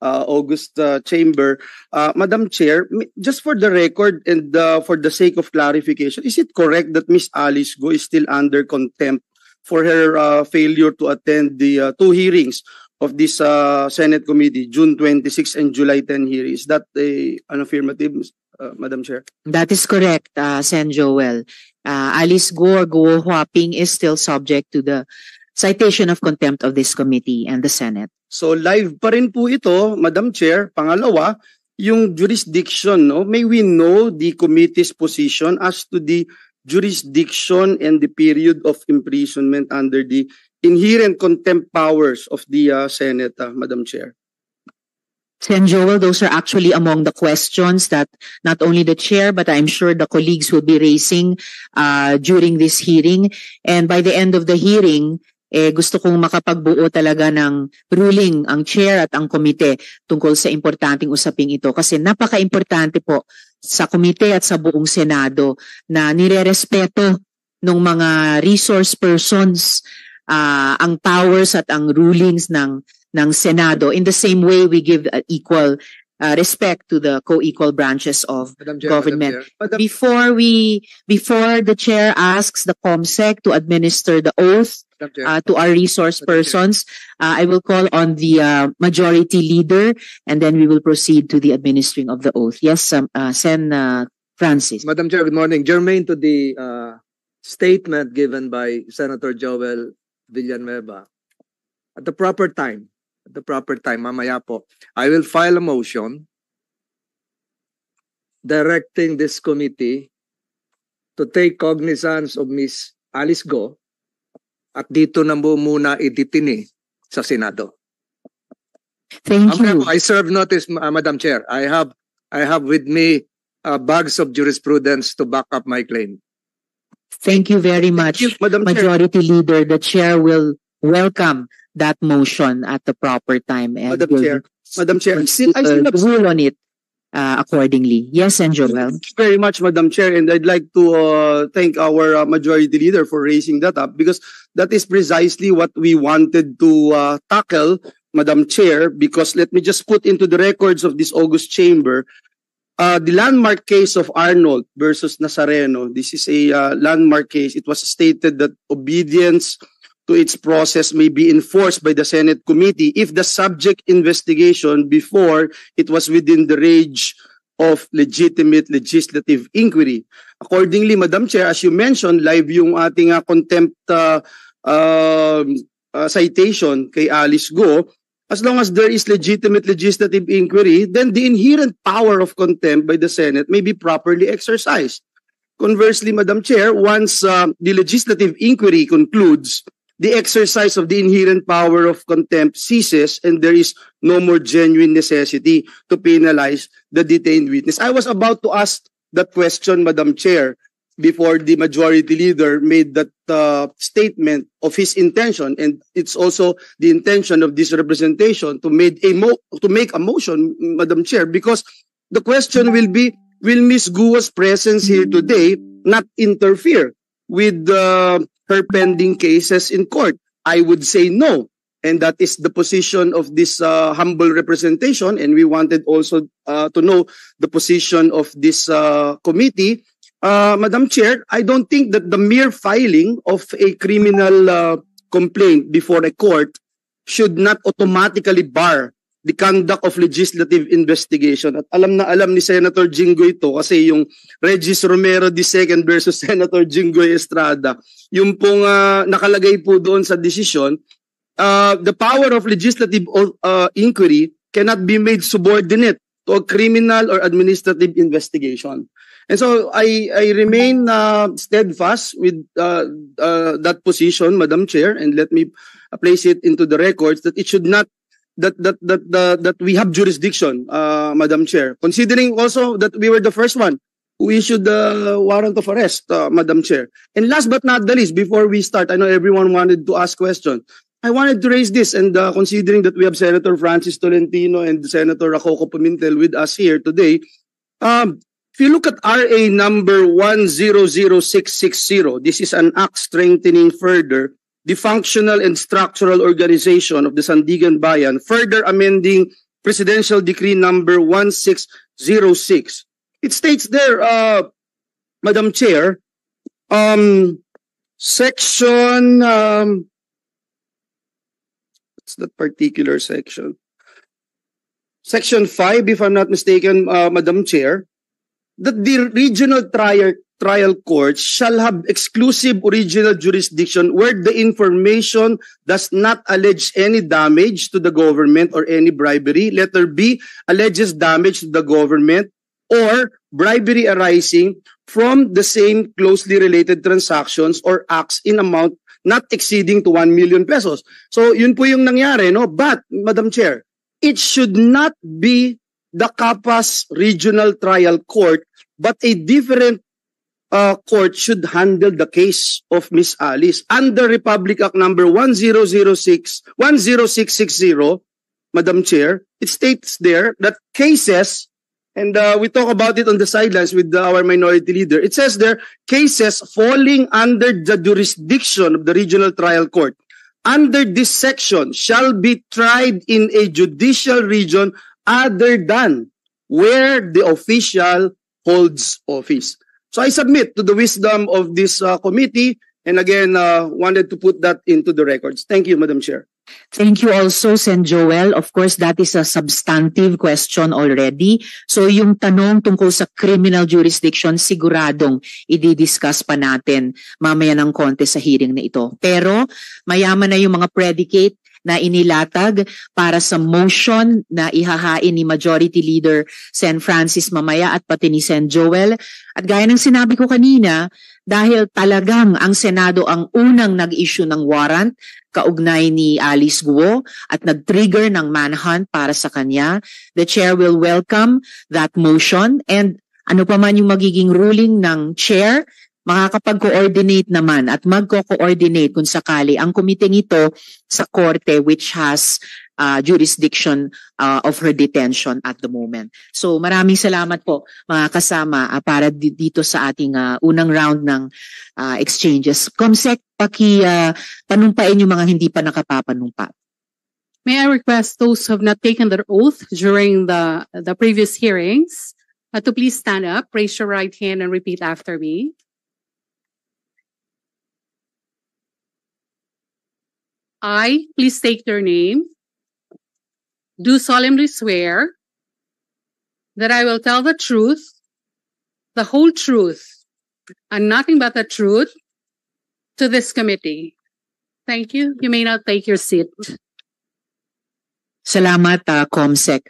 August chamber. Madam Chair, just for the record and for the sake of clarification, is it correct that Ms. Alice Go is still under contempt for her failure to attend the two hearings of this Senate committee, June 26 and July 10 hearings? Is that an affirmative, Madam Chair? That is correct, Sen. Joel. Alice Go or Go Huaping is still subject to the citation of contempt of this committee and the Senate. So live pa rin po ito, Madam Chair. Pangalawa, yung jurisdiction, no? May we know the committee's position as to the jurisdiction and the period of imprisonment under the inherent contempt powers of the Senate, Madam Chair? Sen. Joel, those are actually among the questions that not only the chair, but I'm sure the colleagues will be raising during this hearing. And by the end of the hearing, gusto kong makapagbuo talaga ng ruling ang chair at ang komite tungkol sa importanteng usaping ito. Kasi napaka-importante po sa komite at sa buong Senado na nirerespeto ng mga resource persons ang powers at ang rulings ng Senado. In the same way, we give equal respect to the co-equal branches of government. Before the chair asks the COMSEC to administer the oath to our resource persons, I will call on the majority leader, and then we will proceed to the administering of the oath. Yes, Sen. Francis. Madam Chair, good morning. Germane to the statement given by Senator Joel Villanueva, at the proper time, mamaya po, I will file a motion directing this committee to take cognizance of Ms. Alice Go at dito na muna iditini sa Senado. Thank you. I serve notice, Madam Chair. I have with me bags of jurisprudence to back up my claim. Thank you very much, Madam Chair. Majority Leader. The chair will welcome that motion at the proper time and Madam will Chair, I still have rule on it accordingly. Yes, and Joel. Thank you very much, Madam Chair, and I'd like to thank our Majority Leader for raising that up, because that is precisely what we wanted to tackle, Madam Chair, because let me just put into the records of this August chamber, the landmark case of Arnold versus Nazareno. This is a landmark case. It was stated that obedience to its process may be enforced by the Senate committee if the subject investigation before it was within the range of legitimate legislative inquiry. Accordingly, Madam Chair, as you mentioned, live yung ating contempt citation kay Alice Go. As long as there is legitimate legislative inquiry, then the inherent power of contempt by the Senate may be properly exercised. Conversely, Madam Chair, once the legislative inquiry concludes, the exercise of the inherent power of contempt ceases and there is no more genuine necessity to penalize the detained witness. I was about to ask that question, Madam Chair. before the majority leader made that statement of his intention, and it's also the intention of this representation to make a motion, Madam Chair, because the question will be, will Ms. Guo's presence here today not interfere with her pending cases in court? I would say no. And that is the position of this humble representation. And we wanted also to know the position of this committee. Madam Chair, I don't think that the mere filing of a criminal complaint before a court should not automatically bar the conduct of legislative investigation. At alam na alam ni Senator Jinggoy ito kasi yung Regis Romero II versus Senator Jinggoy Estrada, yung pong nakalagay po doon sa desisyon, the power of legislative inquiry cannot be made subordinate to a criminal or administrative investigation. And so I remain steadfast with that position, Madam Chair, and let me place it into the records that it should not that we have jurisdiction, Madam Chair. Considering also that we were the first one who issued the warrant of arrest, Madam Chair. And last but not the least, before we start, I know everyone wanted to ask questions. I wanted to raise this, and considering that we have Senator Francis Tolentino and Senator Racoco Pimentel with us here today, if you look at RA number 100660, this is an act strengthening further the functional and structural organization of the Sandigan Bayan, further amending Presidential Decree number 1606. It states there, Madam Chair, section, what's that particular section? Section 5, if I'm not mistaken, Madam Chair, that the regional trial courts shall have exclusive original jurisdiction where the information does not allege any damage to the government or any bribery. Letter B, alleges damage to the government or bribery arising from the same closely related transactions or acts in amount not exceeding to 1 million pesos. So yun po yung nangyari, no? But, Madam Chair, it should not be the Capas Regional Trial Court, but a different court should handle the case of Miss Alice. Under Republic Act number 10660, Madam Chair, it states there that cases, and we talk about it on the sidelines with our minority leader, it says there, cases falling under the jurisdiction of the Regional Trial Court under this section shall be tried in a judicial region other than where the official holds office. So I submit to the wisdom of this committee, and again, wanted to put that into the records. Thank you, Madam Chair. Thank you also, Sen. Joel. Of course, that is a substantive question already. So yung tanong tungkol sa criminal jurisdiction, siguradong i-discuss pa natin mamaya ng konti sa hearing na ito. Pero mayaman na yung mga predicate na inilatag para sa motion na ihahain ni Majority Leader Sen. Francis mamaya at pati ni Sen. Joel. At gaya ng sinabi ko kanina, dahil talagang ang Senado ang unang nag-issue ng warrant kaugnay ni Alice Guo at nag-trigger ng manhunt para sa kanya, the Chair will welcome that motion, and ano pa man yung magiging ruling ng Chair, makakapag-coordinate naman at magko-coordinate kung sakali ang komiteng ito sa korte which has jurisdiction of her detention at the moment. So maraming salamat po mga kasama para dito sa ating unang round ng exchanges. Comsec, panumpain yung mga hindi pa nakapapanumpa. May I request those who have not taken their oath during the previous hearings to please stand up, raise your right hand, and repeat after me. I, please state your name, do solemnly swear that I will tell the truth, the whole truth, and nothing but the truth to this committee. Thank you. You may now take your seat. Salamat, Comsec.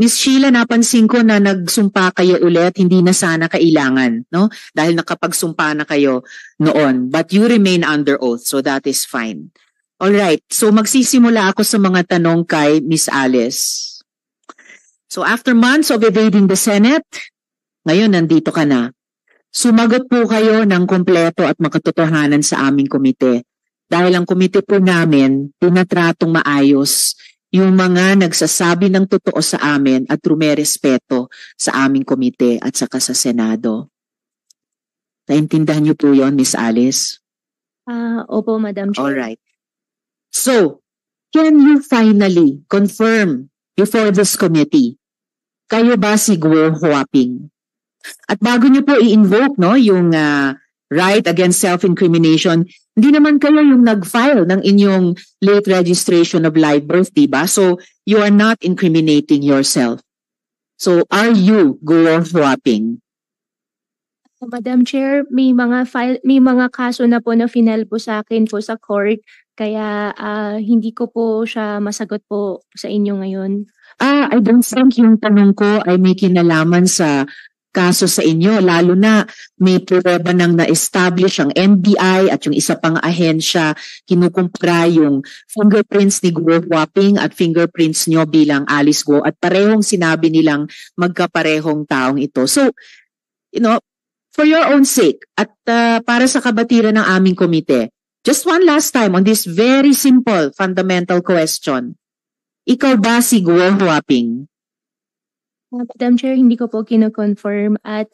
Ms. Sheila, napansin ko na nagsumpa kayo ulit, hindi na sana kailangan, no? Dahil nakapagsumpa na kayo noon. But you remain under oath, so that is fine. Alright, so magsisimula ako sa mga tanong kay Ms. Alice. So after months of evading the Senate, ngayon nandito ka na. sumagot po kayo ng kompleto at makatotohanan sa aming komite. Dahil ang komite po namin, tinatratong maayos yung mga nagsasabi ng totoo sa amin at rumerespeto sa aming komite at saka sa Senado. Naintindihan niyo po yon, Miss Alice? Opo, Madam Chair. Alright. So, can you finally confirm before this committee, kayo ba si Guo Huaping? At bago niyo po i-invoke yung right against self-incrimination, hindi naman kayo yung nag-file ng inyong late registration of live birth, diba? So, you are not incriminating yourself. So, are you Guo Huaping? Madam Chair, may mga kaso na po na final po sa akin po sa court, kaya hindi ko po siya masagot po sa inyo ngayon. I don't think yung tanong ko ay may kinalaman sa kaso sa inyo, lalo na may pruweba nang na-establish ang NBI at yung isa pang ahensya, kinukumpara yung fingerprints ni Guo Huaping at fingerprints nyo bilang Alice Guo at parehong sinabi nilang magkaparehong taong ito. So, for your own sake at para sa kabatiran ng aming komite, just one last time on this very simple fundamental question. Ikaw ba si Guo Huaping? Madam Chair, hindi ko po kino-confirm at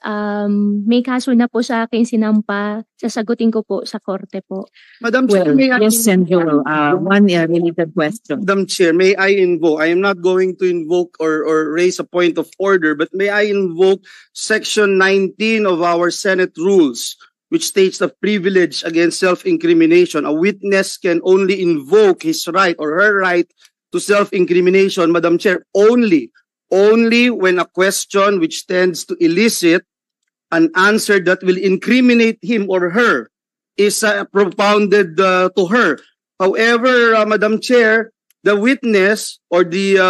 may kaso na po sa akin sinampa, sasagutin ko po sa korte po. Madam Chair, may I Yes, and Joel, one related question. Madam Chair, may I invoke? I am not going to invoke or raise a point of order, but may I invoke Section 19 of our Senate rules, which states the privilege against self-incrimination. A witness can only invoke his right or her right to self-incrimination, Madam Chair, only when a question which tends to elicit an answer that will incriminate him or her is propounded to her. However, Madam Chair, the witness or the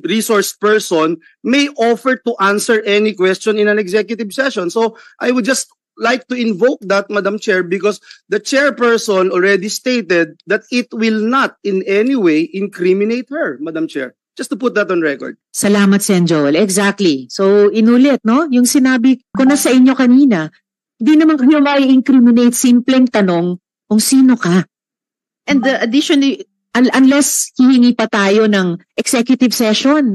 resource person may offer to answer any question in an executive session. So I would just like to invoke that, Madam Chair, because the chairperson already stated that it will not in any way incriminate her, Madam Chair. Just to put that on record. Salamat, Sen. Joel. Exactly. So, inulit, yung sinabi ko na sa inyo kanina, di naman kayo mai-incriminate, simpleng tanong kung sino ka. And additionally, unless hihingi pa tayo ng executive session,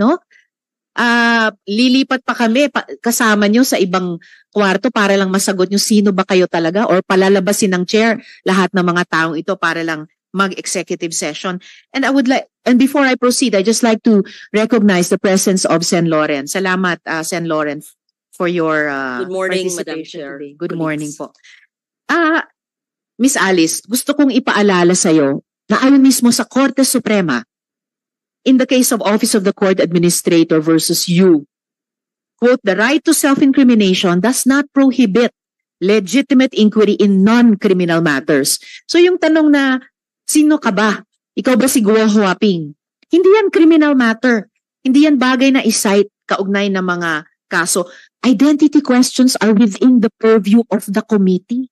lilipat pa kami kasama nyo sa ibang kwarto para lang masagot nyo sino ba kayo talaga or palalabasin ng chair lahat ng mga taong ito para lang mag-executive session. And and before I proceed, I just like to recognize the presence of Sen. Lauren. Salamat, Sen. Lauren, for your Good morning, Madam participation Chair. today. Good morning po. Miss Alice, gusto kong ipaalala sa'yo na ayon mismo sa Korte Suprema, in the case of Office of the Court Administrator versus you, quote, the right to self-incrimination does not prohibit legitimate inquiry in non-criminal matters. So yung tanong na, sino ka ba? Ikaw ba si Guo Huaping? Hindi yan criminal matter. Hindi yan bagay na isite kaugnay ng mga kaso. Identity questions are within the purview of the committee.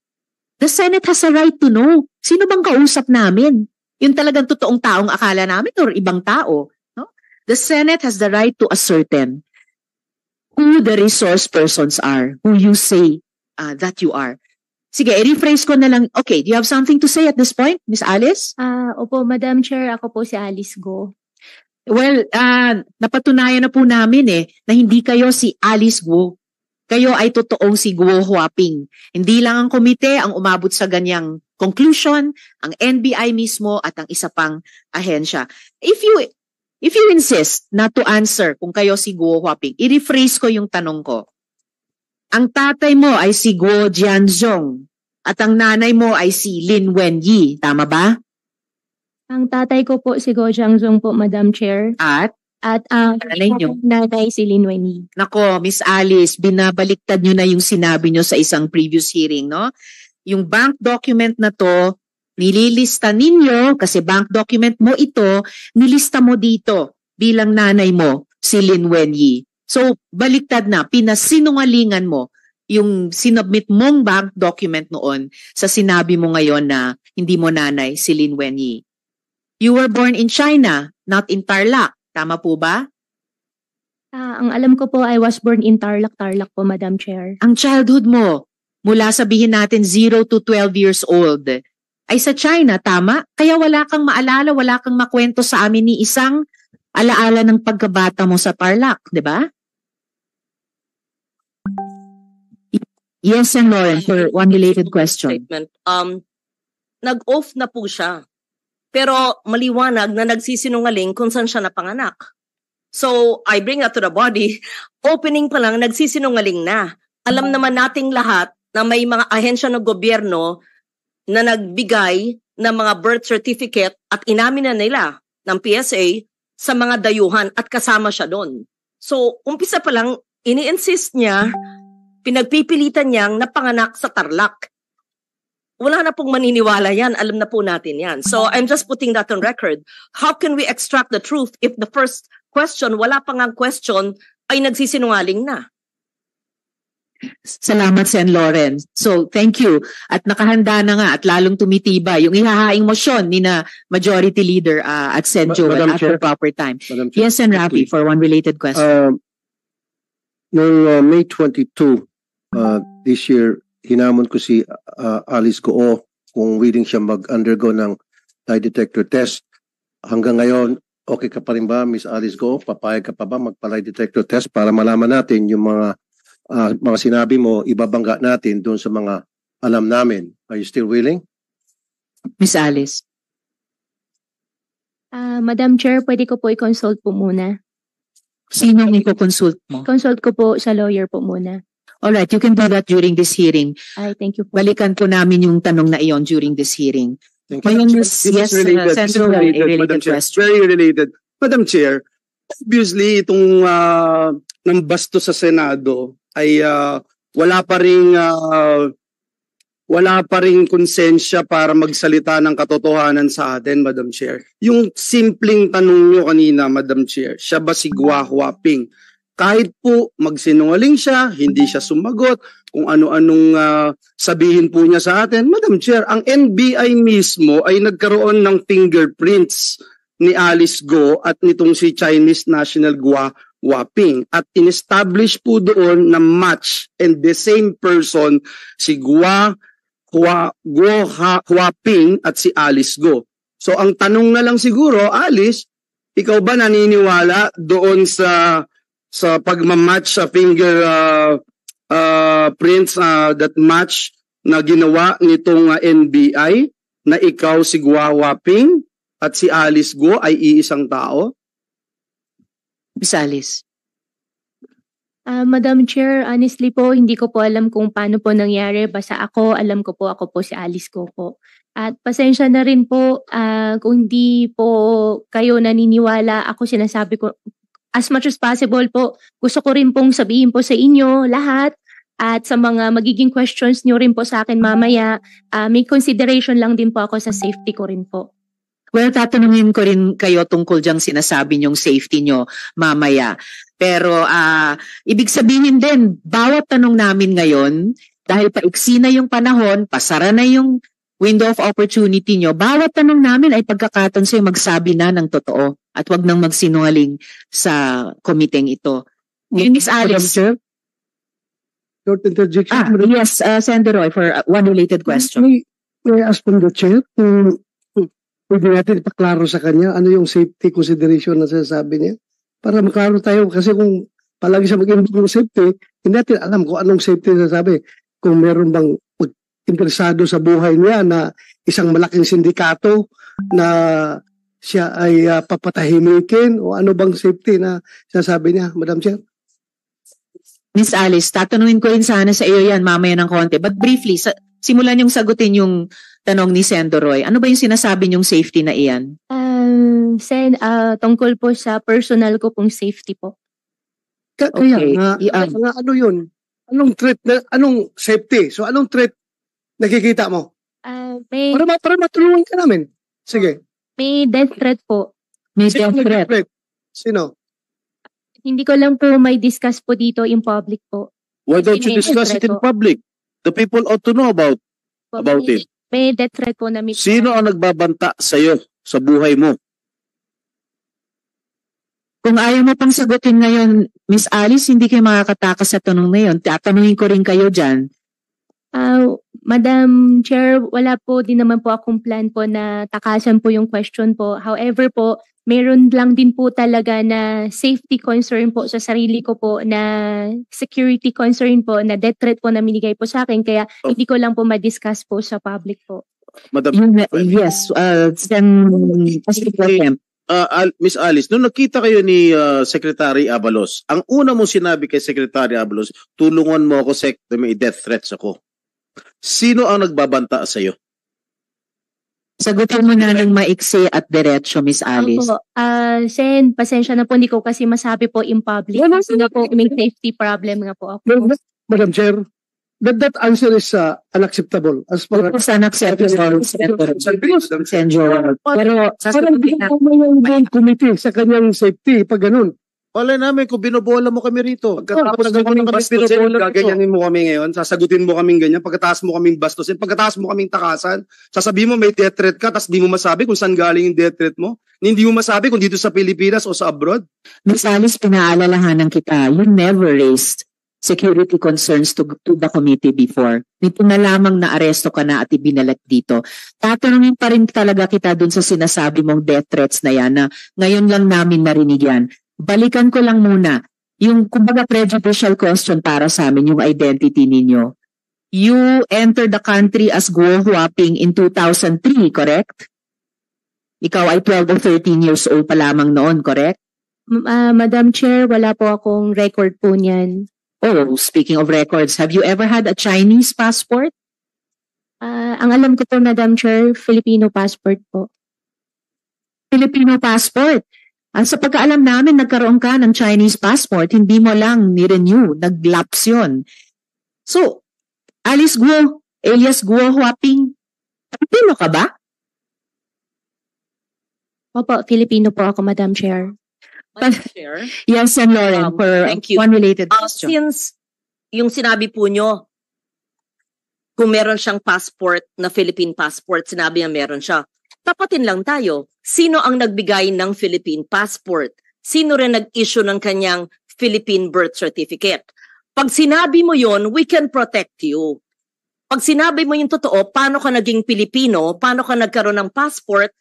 The Senate has a right to know. Sino bang kausap namin? Yung talagang totoong taong akala namin or ibang tao? No? The Senate has the right to ascertain who the resource persons are, who you say that you are. Sige, i-rephrase ko na lang. Okay, do you have something to say at this point, Miss Alice? Opo, Madam Chair, ako po si Alice Guo. Well, napatunayan na po namin na hindi kayo si Alice Guo. Kayo ay totoong si Guo Huaping. Hindi lang ang komite ang umabot sa ganyang conclusion, ang NBI mismo at ang isa pang ahensya. If you insist not to answer kung kayo si Guo Huaping, i-rephrase ko yung tanong ko. Ang tatay mo ay si Guo Jianzhong at ang nanay mo ay si Lin Wenyi. Tama ba? Ang tatay ko po si Guo Jianzhong po, Madam Chair. At nanay si Lin Wenyi. Nako, Miss Alice, binabaliktad nyo na yung sinabi nyo sa isang previous hearing, no? Yung bank document na to, nililista ninyo, kasi bank document mo ito, nilista mo dito bilang nanay mo, si Lin Wenyi. So, baliktad na, pinasinungalingan mo yung sinubmit mong bank document noon sa sinabi mo ngayon na hindi mo nanay si Lin Wenyi. You were born in China, not in Tarlac. Tama po ba? Ang alam ko po, I was born in Tarlac po, Madam Chair. Ang childhood mo, mula sabihin natin 0 to 12 years old, ay sa China, tama? Kaya wala kang maalala, wala kang makwento sa amin ni isang alaala ng pagkabata mo sa Tarlac, di ba? Yes, and Lauren, for one related question. Statement. Nag-off na po siya. Pero maliwanag na nagsisinungaling kung saan siya napanganak. So, I bring that to the body. Opening pa lang, nagsisinungaling na. Alam naman nating lahat na may mga ahensya ng gobyerno na nagbigay ng mga birth certificate at inamin na nila ng PSA sa mga dayuhan at kasama siya doon. So, umpisa pa lang, ini-insist niya, pinagpipilitan niyang napanganak sa Tarlac. Wala na pong maniniwala yan. Alam na po natin yan. So, I'm just putting that on record. How can we extract the truth if the first question, wala pang ang question, ay nagsisinungaling na? Salamat, Sen. Lauren. So, thank you. At nakahanda na nga at lalong tumitiba yung ihahaing motion ni na Majority Leader at Sen. Joel Madam at the Chair. proper time. Madam Chair. Yes, Sen. Rafi, for one related question. Noong May 22 this year, hinamon ko si Alice Goo kung willing siya mag-undergo ng lie detector test. Hanggang ngayon, okay ka pa rin ba, Miss Alice Goo? Papayag ka pa ba magpa-lie detector test para malaman natin yung mga sinabi mo, ibabangga natin doon sa mga alam namin. Are you still willing? Miss Alice. Madam Chair, pwede ko po i-consult po muna. Sinong i-consult mo? Consult ko po sa lawyer po muna. Alright, you can do that during this hearing. Ay, thank you po. Balikan po namin yung tanong na iyon during this hearing. Thank Ngayon, you. Miss, yes, Senator, a related Madam Chair. question. Very related. Madam Chair, obviously itong ng basto sa Senado ay wala pa ring konsensya para magsalita ng katotohanan sa atin, Madam Chair. Yung simpleng tanong nyo kanina, Madam Chair, siya ba si Gua Huaping? Kahit po magsinungaling siya, hindi siya sumagot, kung ano-anong sabihin po niya sa atin. Madam Chair, ang NBI mismo ay nagkaroon ng fingerprints ni Alice Goo at nitong si Chinese National Gua Huaping. At in-establish po doon na match and the same person, si Gua Huaping at si Alice Goo. So ang tanong na lang siguro, Alice, ikaw ba naniniwala doon sa pagmamatch sa finger prints that match na ginawa nitong NBI na ikaw si Gua Huaping at si Alice Goo ay iisang tao? Miss Alice. Madam Chair, honestly po, hindi ko po alam kung paano po nangyari. Basta alam ko po si Alice Goo po. At pasensya na rin po kung hindi po kayo naniniwala, ako sinasabi ko, as much as possible po, gusto ko rin pong sabihin po sa inyo lahat at sa mga magiging questions nyo rin po sa akin mamaya, may consideration lang din po ako sa safety ko rin po. Well, tatanungin ko rin kayo tungkol diyang sinasabi niyong safety niyo mamaya. Pero ibig sabihin din, bawat tanong namin ngayon, dahil paiksi na yung panahon, pasara na yung window of opportunity niyo, bawat tanong namin ay pagkakataon sa'yo magsabi na ng totoo at wag nang magsinungaling sa komiteng ito. Miss Alice. Chair? Short interjection. Yes, Senator Roy, for one related question. May ask from the chair kung pwede natin ipaklaro sa kanya ano yung safety consideration na sinasabi niya para maklaro tayo kasi kung palagi siya mag-involve ng safety, hindi natin alam kung anong safety na sabi. Kung meron bang interesado sa buhay niya na isang malaking sindikato na siya ay papatahimikin o ano bang safety na sinasabi niya, Madam Chair? Miss Alice, tatanungin ko rin sana sa iyo yan mamaya ng konti. But briefly, simulan yung sagutin yung tanong ni Senator Roy. Ano ba yung sinasabi niyong safety na iyan? Tungkol po sa personal ko pong safety po. Okay. Ano yun? Anong threat na, anong safety? So anong threat nakikita mo? Para matulungan ka namin. Sige. May death threat po. May death threat. Sino? Hindi ko lang po may discuss po dito in public po. Why don't you discuss it in public? The people ought to know about it. May death threat po na Sino ang nagbabanta sa iyo sa buhay mo? Kung ayaw mo pang sagutin ngayon, Miss Alice, hindi kayo makakatakas sa tanong na yun. Tatanungin ko rin kayo dyan. Madam Chair, wala po din naman po akong plan po na takasan po yung question po. However po, meron lang din po talaga na safety concern po sa sarili ko po, na security concern po, na death threat po na minigay po sa akin. Kaya hindi ko lang po ma-discuss po sa public po. Madam, Yes, Miss Alice, nung nakita kayo ni Secretary Abalos, ang una mong sinabi kay Secretary Abalos, tulungan mo ako, Sec, may death threats ako. Sino ang nagbabanta sa iyo? Sagutin mo na ng maiksi at diretso, Miss Alice. Opo. Sen, pasensya na po, hindi ko kasi masabi po in public. Kasi nga po, may safety problem nga po ako. Madam Chair, that answer is unacceptable. As far as It's unacceptable, Senjor. Pero sasagutin na. yung committee sa kanyang safety, pag ganun. Wala namin kung binobola mo kami rito. Pagkatapos mo kaming bastusin, gaganyanin mo kami ngayon, sasagutin mo kaming ganyan, pagkatapos mo kaming bastusin, pagkatapos mo kaming takasan, sasabihin mo may death threat ka, tapos di mo masabi kung saan galing yung death threat mo. Hindi mo masabi kung dito sa Pilipinas o sa abroad. Miss Alice, pinaalalahanan kita, you never raised security concerns to the committee before. Nito na lamang na aresto ka na at ibinalat dito. Tatanungin pa rin talaga kita dun sa sinasabi mong death threats na yan, na ngayon lang namin narinig yan. Balikan ko lang muna yung kumbaga prejudicial question para sa amin, yung identity ninyo. You entered the country as Guo Huaping in 2003, correct? Ikaw ay 12 or 13 years old pa lamang noon, correct? Madam Chair, wala po akong record po niyan. Oh, speaking of records, have you ever had a Chinese passport? Ang alam ko po, Madam Chair, Filipino passport po. Filipino passport? Sa pagkaalam namin, nagkaroon ka ng Chinese passport, hindi mo lang ni-renew, nag-lapse yun. So, Alice Guo, alias Guo Huaping, Filipino ka ba? Opo, Filipino po ako, Madam Chair. Chair. Yes, and Lauren, for thank you. one related question. Since yung sinabi po nyo, kung meron siyang passport na Philippine passport, sinabi niya meron siya. Tapatin lang tayo. Sino ang nagbigay ng Philippine passport? Sino rin nag-issue ng kanyang Philippine birth certificate? Pag sinabi mo yon, we can protect you. Pag sinabi mo yung totoo, paano ka naging Pilipino, paano ka nagkaroon ng passport,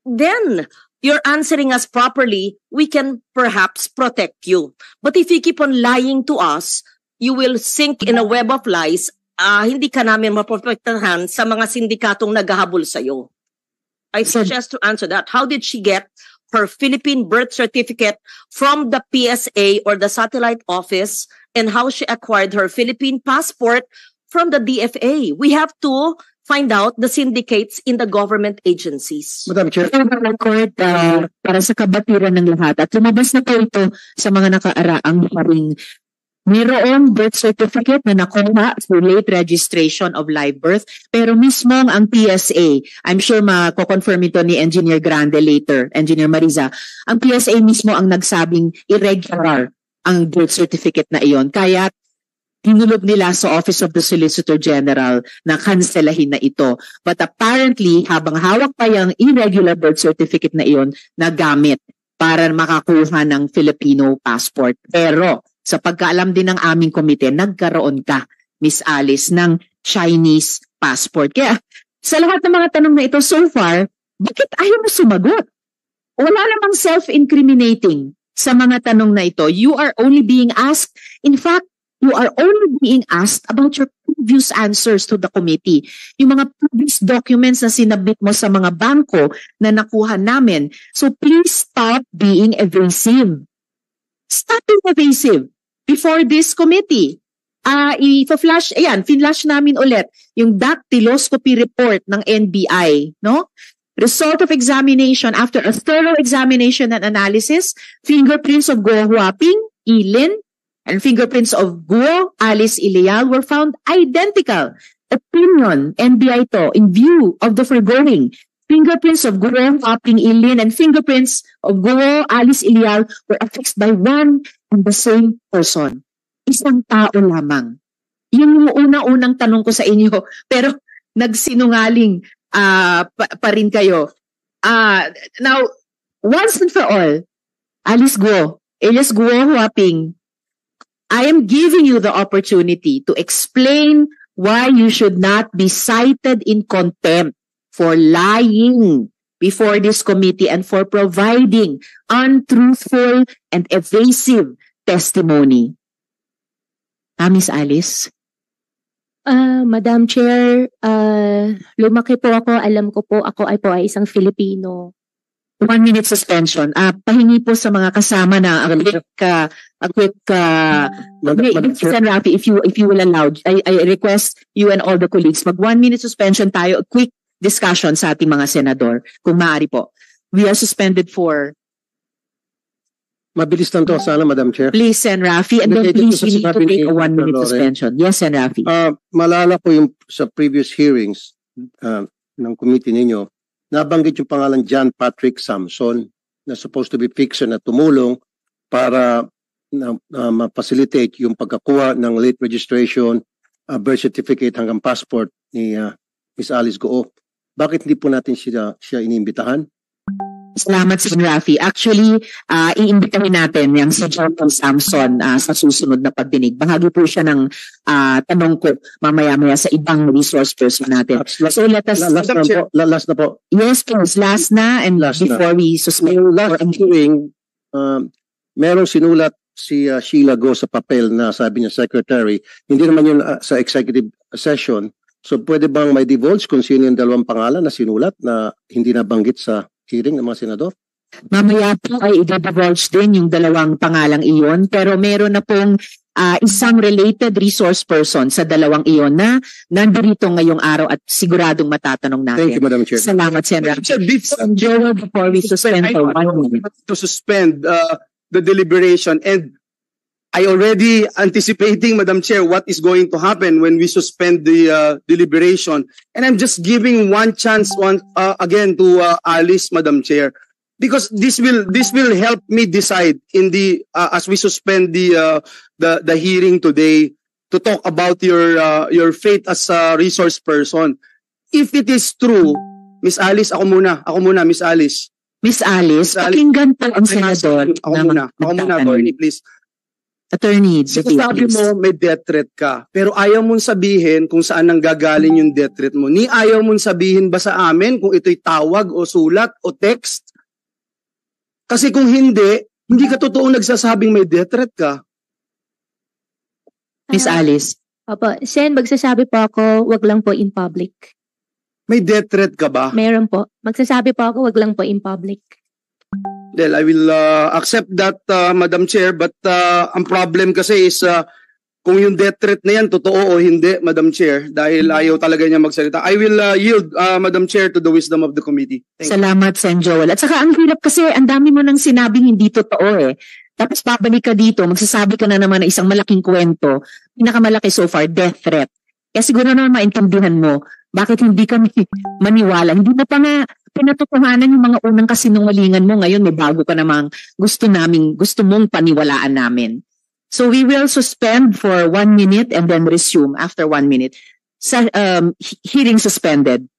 then you're answering us properly, we can perhaps protect you. But if you keep on lying to us, you will sink in a web of lies. Hindi ka namin maprotektahan sa mga sindikatong naghahabol sa'yo. I suggest to answer that. How did she get her Philippine birth certificate from the PSA or the satellite office, and how she acquired her Philippine passport from the DFA? We have to find out the syndicates in the government agencies. Madam Chair. Record para sa kabatiran ng lahat. At lumabas na po ito sa mga nakaaraang paring mayroong birth certificate na nakuha through late registration of live birth, pero mismo ang PSA, I'm sure mako-confirm ito ni Engineer Grande later, Engineer Mariza, ang PSA mismo ang nagsabing irregular ang birth certificate na iyon. Kaya tinulog nila sa Office of the Solicitor General na kanselahin na ito. But apparently, habang hawak pa yung irregular birth certificate na iyon, nagamit para makakuha ng Filipino passport. Pero sa pagkaalam din ng aming komite, nagkaroon ka, Miss Alice, ng Chinese passport. Kaya sa lahat ng mga tanong na ito so far, bakit ayaw mo sumagot? Wala namang self-incriminating sa mga tanong na ito. You are only being asked, in fact, you are only being asked about your previous answers to the committee. Yung mga previous documents na sinabit mo sa mga bangko na nakuha namin. So please stop being evasive. Stop being evasive before this committee. I-flash, ayan, finlash namin ulit yung dactyloscopy report ng NBI, no? Result of examination after a thorough examination and analysis, fingerprints of Guo Huaping, Ilin, and fingerprints of Guo Alice Ilial were found identical. Opinion, NBI to, in view of the foregoing, fingerprints of Guo Huaping, Ilin, and fingerprints of Guo Alice Ilial were affixed by one and the same person. Isang tao lamang. Yung una-unang tanong ko sa inyo, pero nagsinungaling pa rin kayo. Now, once and for all, Alice Guo, alias Guo Huaping, I am giving you the opportunity to explain why you should not be cited in contempt for lying before this committee and for providing untruthful and evasive testimony. Miss Alice? Madam Chair, lumaki po ako, alam ko po ako ay isang Filipino. 1 minute suspension. Pahingi po sa mga kasama na a quick Sen. Rafi, if you will allow, I request you and all the colleagues, mag 1 minute suspension tayo, a quick discussion sa ating mga senador, kung maaari po. We are suspended for... Mabilis lang to sana, Madam Chair. Please, Sen. Rafi, and then please, we need to take a 1 minute suspension. Yes, Sen. Rafi. Malala ko yung sa previous hearings ng committee ninyo, nabanggit yung pangalan John Patrick Samson na supposed to be fixer na tumulong para ma-facilitate yung pagkakuha ng late registration, birth certificate hanggang passport ni Miss Alice Goo. Bakit hindi po natin siya inimbitahan? Salamat, Sen. Rafi. Actually, iimbitahin natin yung si John Samson sa susunod na pagdinig. Bahagi po siya ng tanong ko mamaya-maya sa ibang resource person natin. So let us... Last na po. Yes, please. Last na and before we suspend. Yung last hearing, merong sinulat si Sheila Go sa papel na sabi niya secretary. Hindi naman yun sa executive session. So pwede bang may divulge kung sino yung dalawang pangalan na sinulat na hindi nabanggit sa hearing ng mga senador? Mamaya po ay i-divulge din yung dalawang pangalang iyon, pero meron na pong isang related resource person sa dalawang iyon na nandito ngayong araw at siguradong matatanong natin. Thank you, Madam Chair. Salamat, Sen. Joel, before we suspend for 1 minute. To suspend the deliberation, and I already anticipating, Madam Chair, what is going to happen when we suspend the deliberation. And I'm just giving one chance again to Alice, Madam Chair, because this will help me decide in the as we suspend the hearing today to talk about your fate as a resource person. If it is true, Miss Alice, ako muna, Miss Alice. Miss Alice, pakinggan po ang senador. Ako muna, attorney, please. Attorney, sabi mo may death threat ka, pero ayaw mong sabihin kung saan nanggagaling yung death threat mo. Ni ayaw mong sabihin ba sa amin kung ito'y tawag o sulat o text? Kasi kung hindi ka totoong nagsasabing may death threat ka. Miss Alice. Opo, Sen, magsasabi po ako, wag lang po in public. May death threat ka ba? Meron po. Magsasabi po ako, wag lang po in public. Well, I will accept that, Madam Chair, but ang problem kasi is kung yung death threat na yan, totoo o hindi, Madam Chair, dahil ayaw talaga niya magsalita. I will yield, Madam Chair, to the wisdom of the committee. Salamat, Sen. Joel. At saka ang hirap kasi, ang dami mo nang sinabing hindi totoo eh. Tapos babalik ka dito, magsasabi ka na naman ng isang malaking kwento, pinakamalaki so far, death threat. Kaya siguro naman maintindihan mo, bakit hindi kami maniwala. Hindi mo pa nga pinatotohanan yung mga unang kasinungalingan mo. Ngayon may bago ka namang gusto mong paniwalaan namin. So we will suspend for 1 minute and then resume after 1 minute. Hearing suspended.